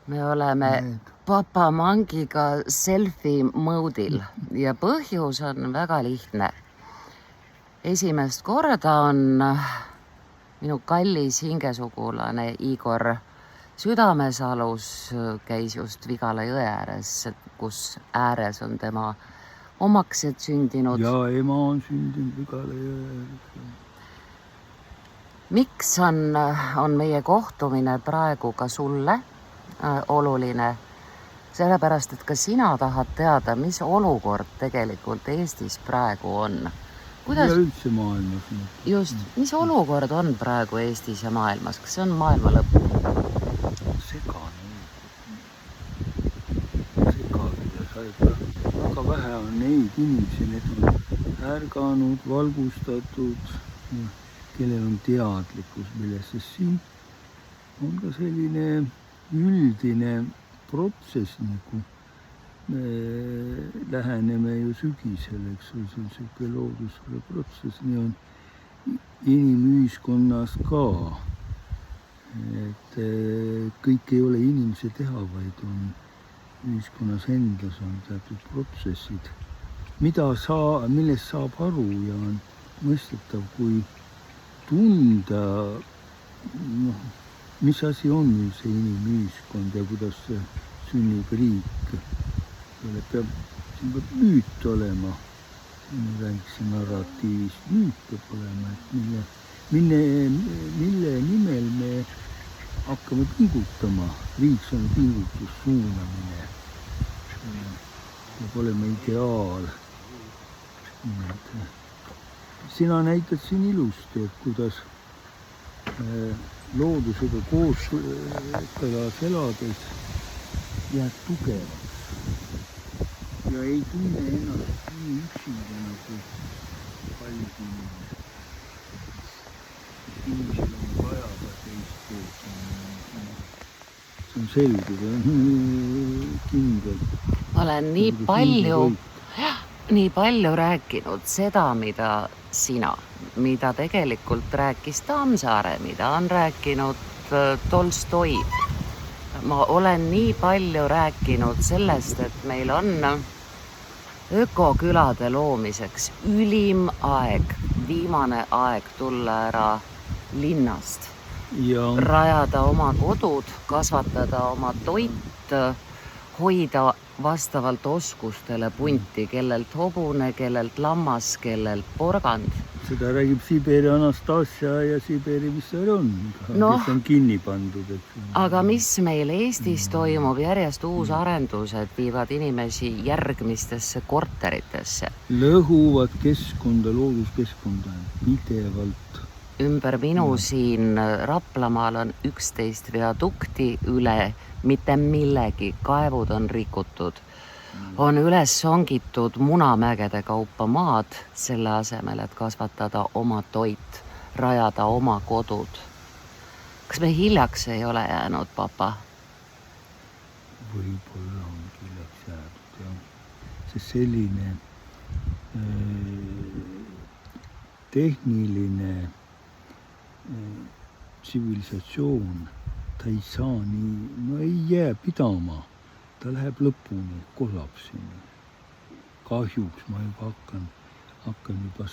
Me oleme papa mangiga selfie moodil ja põhjus on väga lihtne. Esimest korda on minu kallis hingesugulane Igor Südamesalus, käis just Vigala jõe ääres, kus ääres on tema omaksed sündinud. Ja ema on sündinud Vigala jõe ääres. Miks on meie kohtumine praegu ka sulle oluline? Sellepärast, et ka sina tahad teada, mis olukord tegelikult Eestis praegu on. Ja üldse maailmas. Just, mis olukord on praegu Eestis ja maailmas? Kas see on maailma lõpp? Segane. Väga vähe on neid inimesi, need on ärganud, valgustatud, kellel on teadlikkus, millest siin on ka selline üldine protsess, nagu me läheneme ju sügisele, eks ole, see on selline loodusele protsess, nii on inimühiskonnas ka. Et kõik ei ole inimese teha, vaid on ühiskonnas endas on teatud protsessid, millest saab aru ja on mõistetav, kui tunda, mis asi on see inimühiskond ja kuidas sünnib riik. Peab müüt olema, räägiksin narratiivist, müüt peab olema, et mille nimel me hakkame pingutama. Riik on pingutus, suunamine. Peab olema ideaal. Sina näitad siin ilusti, et kuidas loodusega koos elades jääb tugevaks ja ei tunne ennast nii üksinda nagu paljud inimesed. Inimesel on vaja ka teist koos. See on selge, see on kindel. Ma olen nii palju rääkinud seda, mida sina, mida tegelikult rääkis Tammsaare, mida on rääkinud Tolstoi. Ma olen nii palju rääkinud sellest, et meil on ökokülade loomiseks ülim aeg, viimane aeg tulla ära linnast, rajada oma kodud, kasvatada oma toit, hoida vastavalt oskustele punti, kellelt hobune, kellelt lammas, kellelt porgand. Seda räägib Siberi Anastasia ja Siberi, mis seal on, mis on kinni pandud. Aga mis meil Eestis toimub, järjest uusarendused viivad inimesi järgmistesse korteritesse. Lõhuvad keskkonda, looduskeskkonda pidevalt. Ümber minu siin Raplamaal on 11 viadukti üle, mitte millegi, kaevud on rikutud. On üles songitud munamägede kaupa maad selle asemel, et kasvatada oma toit, rajada oma kodud. Kas me hiljaks ei ole jäänud, papa? Võib-olla on hiljaks jäänud, jah. Sest selline tehniline tsivilisatsioon, ta ei saa nii, ei jää pidama. Ta läheb lõpuni, kollapsini. Kahjuks ma juba hakkan juba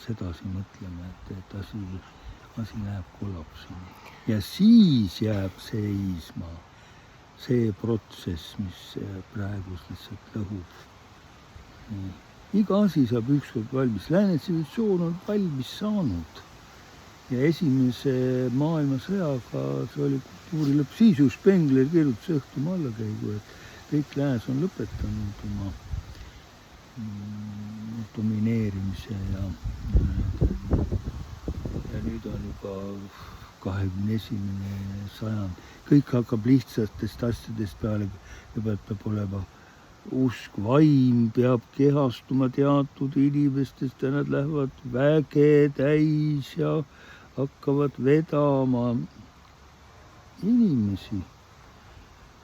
sedasi mõtlema, et asi läheb kollapsini. Ja siis jääb seisma see protsess, mis praegu lihtsalt lõhub. Iga asi saab ükskord valmis. Lääne tsivilisatsioon on valmis saanud. Ja esimese maailmasõjaga see oli kultuuri lõpp. Siis ju Spengler kirjutas õhtuma allakäigu, et kõik lääs on lõpetanud oma domineerimise ja nüüd on juba 21. sajand. Kõik hakkab lihtsatest asjadest peale, peab olema usk, vaim peab kehastuma teatud inimestest ja nad lähevad väge täis ja hakkavad vedama inimesi,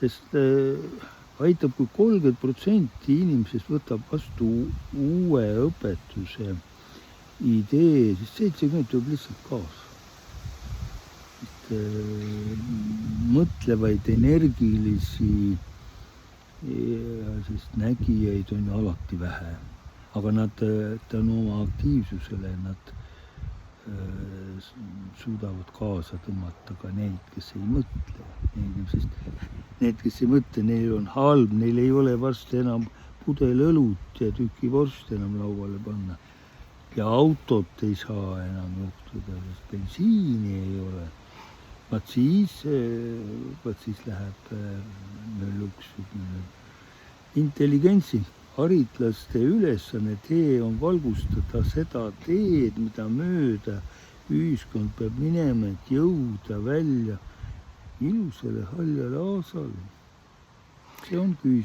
sest aitab, kui 30% inimesest võtab vastu uue õpetuse idee, siis 70 tuleb lihtsalt kaasa. mõtlevaid, energilisi, sest nägijaid on ju alati vähe. Aga nad tänu oma aktiivsusele, nad suudavad kaasa tõmmata ka neid, kes ei mõtle. Sest need, kes ei mõtle, neil on halb, neil ei ole varsti enam pudel õlut ja tüki vorst enam lauale panna. Ja autot ei saa enam juhtuda, sest bensiini ei ole. Vaat siis läheb mölluks. Intelligentsi haritlaste ülesanne tee on valgustada seda teed, mida mööda ühiskond peab minema, et jõuda välja ilusale haljale aasale. See ongi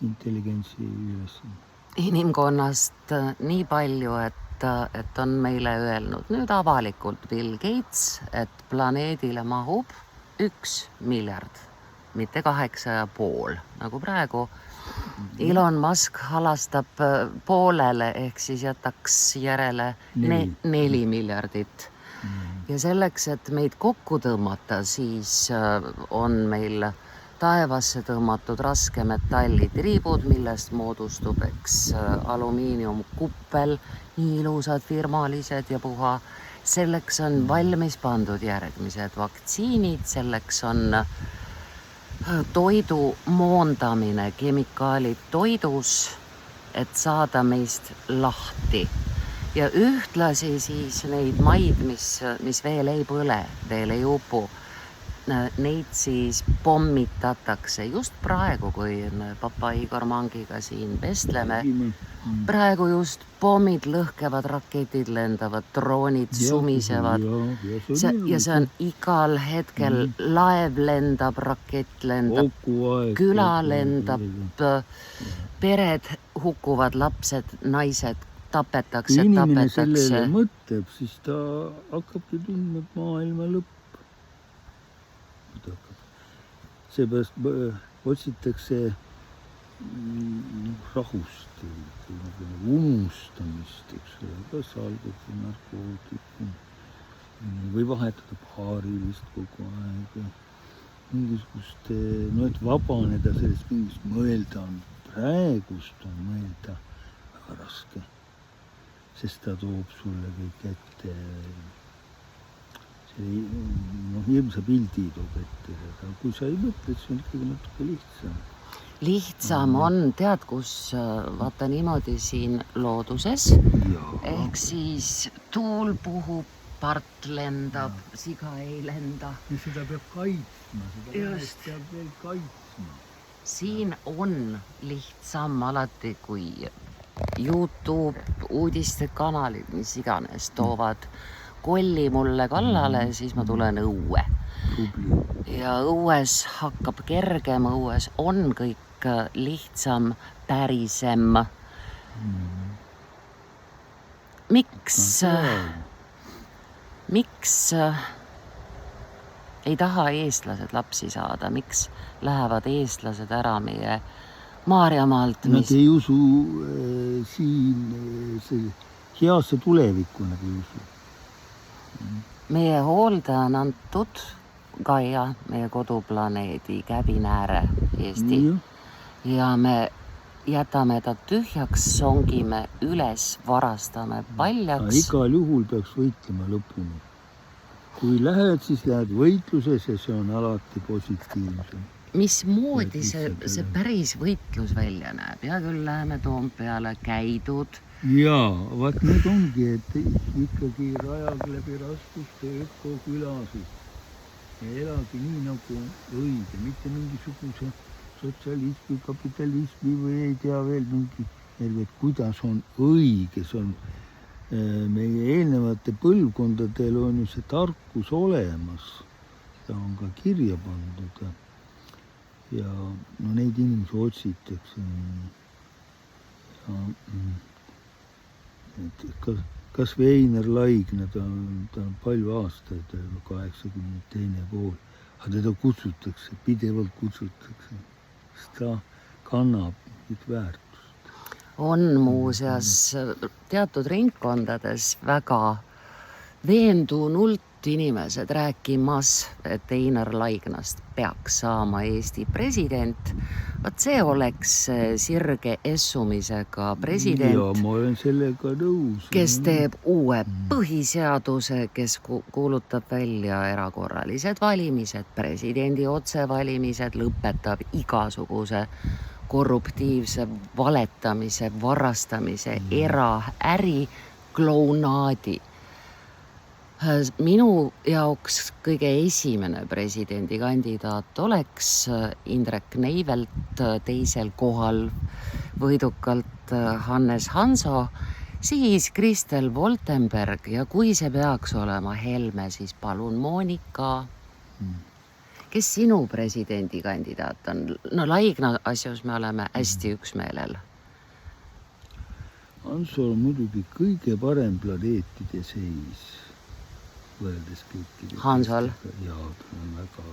intelligentsi ülesanne. Inimkonnast nii palju, et on meile öelnud nüüd avalikult Bill Gates, et planeedile mahub 1 miljard, mitte 8,5, nagu praegu. Elon Musk halastab poolele, ehk siis jätaks järele 4 miljardit. Ja selleks, et meid kokku tõmmata, siis on meil taevasse tõmmatud raskemetallid triibud, millest moodustub alumiiniumkuppel, nii ilusad, firmalised ja puha. Selleks on valmis pandud järgmised vaktsiinid, selleks on toidu moondamine, kemikaalid toidus, et saada meist lahti. Ja ühtlasi siis neid maid, mis veel ei põle, veel ei upu, neid siis pommitatakse just praegu, kui me papa Igor Mangiga siin vestleme. Praegu just pommid lõhkevad, raketid lendavad, droonid sumisevad. Ja see on igal hetkel, laev lendab, rakett lendab, küla lendab, pered hukkuvad, lapsed, naised tapetakse. Kui inimene sellele mõtleb, siis ta hakkabki tundma, et maailma lõpp. Seepärast otsitakse rahust, umustamist, kas alkohol, narkootikum või vahetada paarilist kogu aeg. Mingisugust, et vabaneda sellest mingist mõelda on, praegust on mõelda väga raske, sest ta toob sulle kõik ette. Hirmsa pildi toob ette, aga kui sa ei mõtle, see on ikkagi natuke lihtsam. Lihtsam on, tead, kus vaata niimoodi siin looduses, ehk siis tuul puhub, part lendab, siga ei lenda. Ja seda peab kaitsma, peab veel kaitsma. Siin on lihtsam alati, kui YouTube, uudistekanalid, mis iganes toovad kolli mulle kallale, siis ma tulen õue. Ja õues hakkab kergem, õues on kõik lihtsam, pärisem. Miks ei taha eestlased lapsi saada? Miks lähevad eestlased ära meie Maarjamaalt? Nad ei usu siin heasse tulevikku, nad ei usu. Meie hoolde on antud Gaia, meie koduplaneedi käbinääre Eesti. Ja me jätame ta tühjaks, songime üles, varastame paljaks. Igal juhul peaks võitlema lõpuni. Kui lähed, siis lähed võitluses ja see on alati positiivsem. Mismoodi see päris võitlus välja näeb? Ja küll läheme Toompeale käidud. Jaa, vaat need ongi, et ikkagi rajag läbi raskuste ökokülasid. Ja elagi nii nagu õige, mitte mingisuguse sotsialismi, kapitalismi või ei tea veel mingi, et kuidas on õige, see on meie eelnevate põlvkondadel on ju see tarkus olemas. Ta on ka kirja pandud ja neid inimesi otsitakse. Kas või Einar Laigna, ta on palju aastaid, 82 pool, aga teda kutsutakse, pidevalt kutsutakse, sest ta kannab nüüd väärtust. On muuseas teatud ringkondades väga veendunult inimesed rääkimas, et Einar Laignast peaks saama Eesti president. Vaat see oleks sirge essumisega president, ja ma olen sellega nõus. kes teeb uue põhiseaduse, kes kuulutab välja erakorralised valimised, presidendi otsevalimised, lõpetab igasuguse korruptiivse valetamise, varastamise, eraäri, klounaadi. Minu jaoks kõige esimene presidendikandidaat oleks Indrek Neivelt, teisel kohal võidukalt Hannes Hanso, siis Kristel Woltenberg ja kui see peaks olema Helme, siis palun Monika. Kes sinu presidendikandidaat on? No Laigna asjus me oleme hästi üksmeelel. Hanso on muidugi kõige parem planeetide seis võrreldes kõikide. Hansol? Jaa, ta on väga,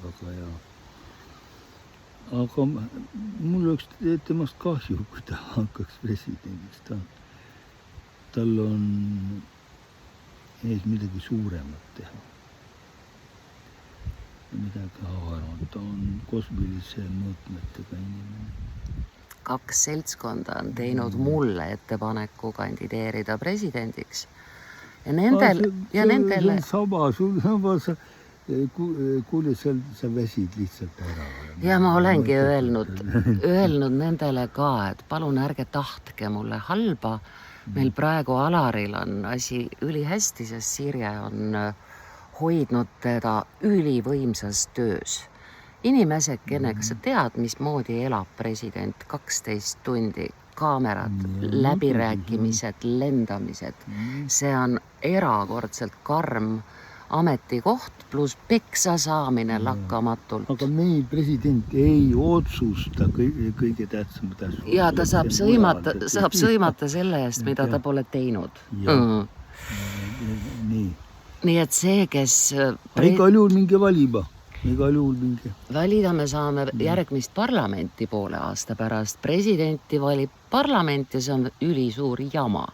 väga hea. Aga mul oleks temast kahju, kui ta hakkaks presidendiks. Tal on ees midagi suuremat teha. Midagi avaram. Ta on kosmilise mõõtmetega inimene. 2 seltskonda on teinud mulle ettepaneku kandideerida presidendiks. Ja nendele... See on sama, kuule, sa väsid lihtsalt ära. Ja ma olengi öelnud nendele ka, et palun ärge tahtke mulle halba. Meil praegu Alaril on asi ülihästi, sest Sirje on hoidnud teda ülivõimsas töös. Inimesekene, kas sa tead, mismoodi elab president 12 tundi? Kaamerad, läbirääkimised, lendamised. See on erakordselt karm ametikoht pluss peksa saamine lakkamatult. Aga meil president ei otsusta kõige tähtsamat asju. Ja ta saab sõimata selle eest, mida ta pole teinud. Nii et see, kes... Igal juhul mingi valima. Valida me saame järgmist parlamenti poole aasta pärast. Presidenti valib parlament ja see on ülisuur jama.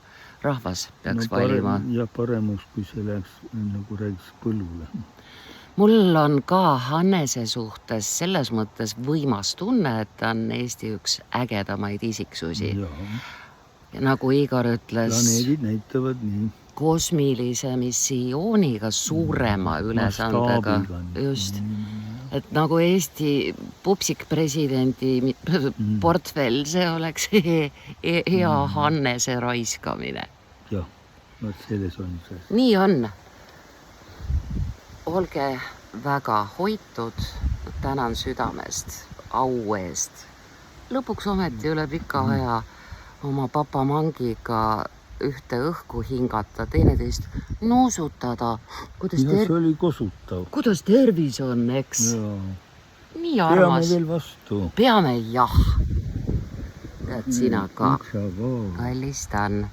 Rahvas peaks valima. Ja paremus, kui see läheks, nagu räägiks põllule. Mul on ka Hannese suhtes selles mõttes võimas tunne, et ta on Eesti üks ägedamaid isiksusi. Ja nagu Igor ütles... Planeedid näitavad nii. Kosmilise missiooniga suurema ülesandega. Just. Et nagu Eesti pupsikpresidendi portfell, see oleks hea Hannese raiskamine. Jah, selles on see. Nii on. Olge väga hoitud, tänan südamest, au eest. Lõpuks ometi üle pika aja oma papa Mangiga ühte õhku hingata, teineteist nuusutada. See oli kosutav. Kuidas tervis on, eks? Nii armas. Peame veel vastu. Peame jah. Tead sina ka. Kallistan.